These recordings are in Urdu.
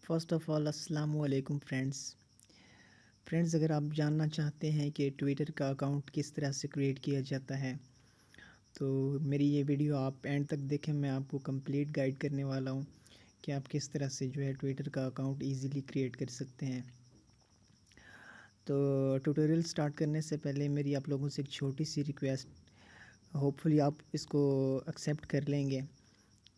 فرسٹ آف آل السلام علیکم فرینڈز، اگر آپ جاننا چاہتے ہیں کہ ٹویٹر کا اکاؤنٹ کس طرح سے کریٹ کیا جاتا ہے تو میری یہ ویڈیو آپ اینڈ تک دیکھیں۔ میں آپ کو کمپلیٹ گائیڈ کرنے والا ہوں کہ آپ کس طرح سے جو ہے ٹویٹر کا اکاؤنٹ ایزیلی کریٹ کر سکتے ہیں۔ تو ٹیوٹوریل سٹارٹ کرنے سے پہلے میری آپ لوگوں سے ایک چھوٹی سی ریکویسٹ، ہوپ فلی آپ اس کو ایکسیپٹ کر لیں گے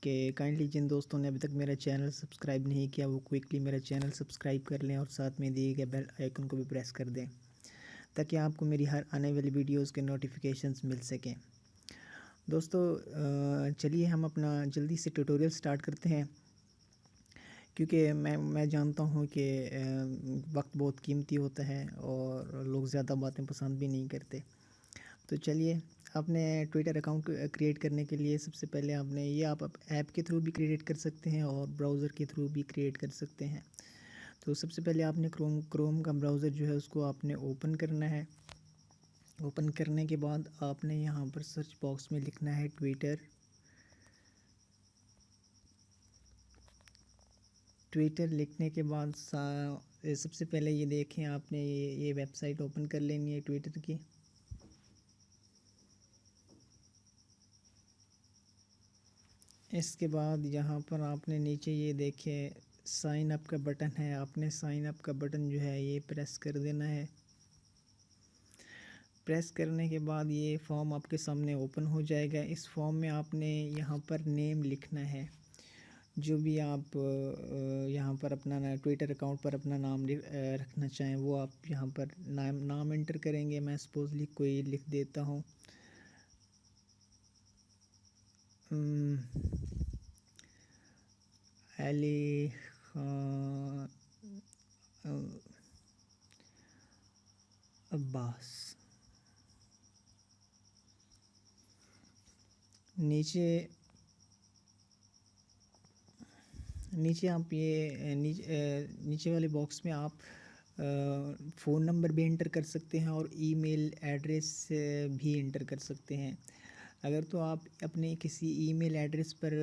کہ کائنڈلی جن دوستوں نے ابھی تک میرا چینل سبسکرائب نہیں کیا وہ کوئکلی میرا چینل سبسکرائب کر لیں اور ساتھ میں دیے گئے بیل آئیکن کو بھی پریس کر دیں تاکہ آپ کو میری ہر آنے والی ویڈیوز کے نوٹیفیکیشنز مل سکیں۔ دوستو چلیے ہم اپنا جلدی سے ٹیوٹوریل سٹارٹ کرتے ہیں، کیونکہ میں جانتا ہوں کہ وقت بہت قیمتی ہوتا ہے اور لوگ زیادہ باتیں پسند بھی نہیں کرتے۔ تو چلیے، آپ نے ٹویٹر اکاؤنٹ کریٹ کرنے کے لیے سب سے پہلے آپ ایپ کے تھرو بھی کریٹ کر سکتے ہیں اور براؤزر کے تھرو بھی کریٹ کر سکتے ہیں۔ تو سب سے پہلے آپ نے کروم کا براؤزر جو ہے اس کو آپ نے اوپن کرنا ہے۔ اوپن کرنے کے بعد آپ نے یہاں پر سرچ باکس میں لکھنا ہے ٹویٹر لکھنے کے بعد سب سے پہلے یہ دیکھیں، آپ نے یہ ویب سائٹ اوپن کر لینی ہے ٹویٹر کی۔ اس کے بعد یہاں پر آپ نے نیچے یہ دیکھیں سائن اپ کا بٹن ہے، آپ نے سائن اپ کا بٹن جو ہے یہ پریس کر دینا ہے۔ پریس کرنے کے بعد یہ فارم آپ کے سامنے اوپن ہو جائے گا۔ اس فارم میں آپ نے یہاں پر نیم لکھنا ہے، جو بھی آپ یہاں پر اپنا ٹویٹر اکاؤنٹ پر اپنا نام رکھنا چاہیں وہ آپ یہاں پر نام انٹر کریں گے۔ میں سپوزلی کوئی لکھ دیتا ہوں علی خان عباس۔ نیچے آپ نیچے والے باکس میں آپ فون نمبر بھی انٹر کر سکتے ہیں اور ای میل ایڈریس بھی انٹر کر سکتے ہیں۔ اگر تو آپ اپنے کسی ای میل ایڈریس پر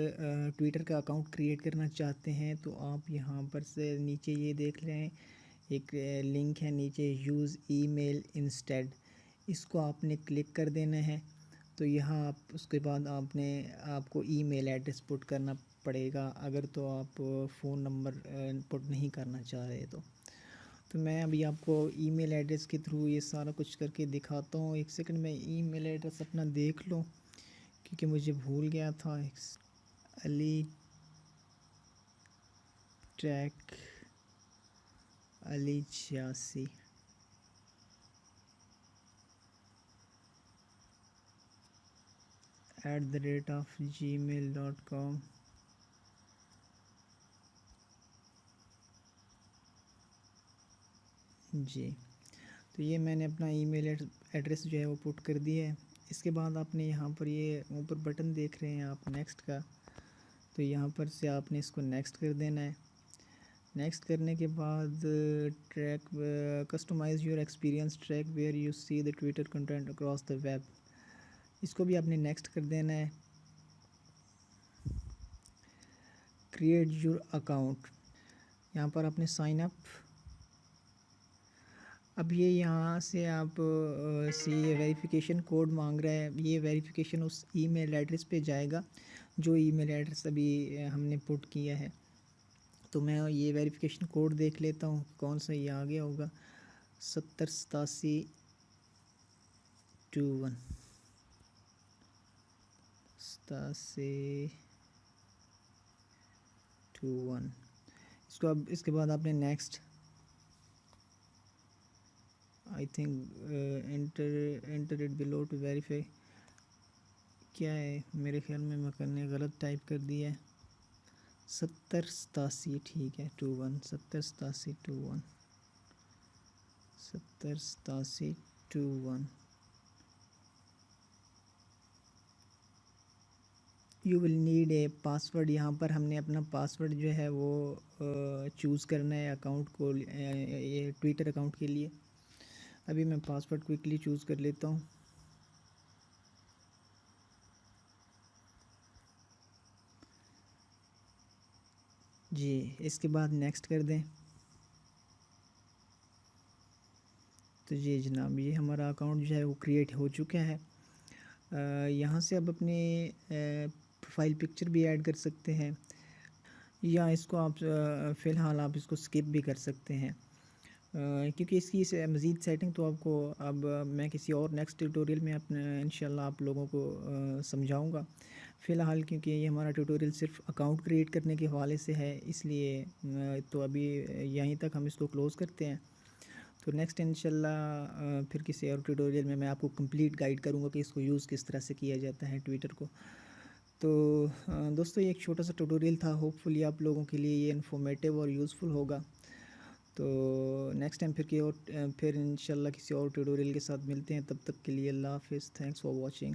ٹویٹر کا اکاؤنٹ کریٹ کرنا چاہتے ہیں تو آپ یہاں پر سے نیچے یہ دیکھ لیں، ایک لنک ہے نیچے، یوز ای میل انسٹیڈ، اس کو آپ نے کلک کر دینا ہے۔ تو یہاں اس کے بعد آپ کو ای میل ایڈریس پٹ کرنا پڑے گا اگر تو آپ فون نمبر پٹ نہیں کرنا چاہ رہے تو میں ابھی آپ کو ای میل ایڈریس کے تھرو یہ سارا کچھ کر کے دکھاتا ہوں۔ ایک سیکنڈ میں ای میل ایڈریس اپنا دیکھ لوں کیونکہ مجھے بھول گیا تھا۔ علی ٹیک علی 86 @gmail.com۔ جی، تو یہ میں نے اپنا ای میل ایڈریس جو ہے وہ پٹ کر دیا ہے۔ اس کے بعد آپ نے یہاں پر یہ اوپر بٹن دیکھ رہے ہیں آپ نیکسٹ کا، تو یہاں پر سے آپ نے اس کو نیکسٹ کر دینا ہے۔ نیکسٹ کرنے کے بعد track customize your experience track where you see the Twitter content across the web, اس کو بھی آپ نے نیکسٹ کر دینا ہے۔ کریٹ یور اکاؤنٹ، یہاں پر آپ نے سائن اپ، اب یہاں سے آپ یہ ویریفیکیشن کوڈ مانگ رہا ہے، یہ ویریفیکیشن اس ای میل ایڈریس پہ جائے گا جو ای میل ایڈریس ابھی ہم نے پٹ کیا ہے۔ تو میں یہ ویریفیکیشن کوڈ دیکھ لیتا ہوں کون سا یہ آ گیا ہوگا، 708721 8721۔ اس کو اب اس کے بعد آپ نے next, I think enter it below to verify, کیا ہے میرے خیال میں نے غلط ٹائپ کر دیا ہے، 7087 ٹھیک ہے 21، 708721 708721۔ You will need a password, یہاں پر ہم نے اپنا پاسورڈ جو ہے وہ چوز کرنا ہے اکاؤنٹ کو، یہ ٹویٹر اکاؤنٹ کے لیے۔ ابھی میں پاسورڈ کوئکلی چوز کر لیتا ہوں۔ جی اس کے بعد نیکسٹ کر دیں. تو جی جناب یہ ہمارا اکاؤنٹ جو ہے وہ کریٹ ہو چکا ہے. یہاں سے اب اپنے پروفائل پکچر بھی ایڈ کر سکتے ہیں، یا اس کو آپ فی الحال آپ اس کو اسکپ بھی کر سکتے ہیں، کیونکہ اس کی مزید سیٹنگ تو آپ کو اب میں کسی اور نیکسٹ ٹیوٹوریل میں اپنے انشاءاللہ آپ لوگوں کو سمجھاؤں گا. فی الحال کیونکہ یہ ہمارا ٹیوٹوریل صرف اکاؤنٹ کریٹ کرنے کے حوالے سے ہے، اس لیے تو ابھی یہیں تک ہم اس کو کلوز کرتے ہیں. تو نیکسٹ انشاءاللہ پھر کسی اور ٹیوٹوریل میں آپ کو کمپلیٹ گائیڈ کروں گا کہ اس کو یوز کس طرح سے کیا جاتا ہے ٹویٹر کو. تو دوستو یہ ایک چھوٹا سا ٹیوٹوریل تھا، ہوپ فلی آپ لوگوں کے لیے یہ انفارمیٹیو اور یوزفل ہوگا. تو نیکسٹ ٹائم پھر انشاءاللہ کسی اور ٹیوٹوریل کے ساتھ ملتے ہیں. تب تک کے لیے اللہ حافظ. Thanks for watching.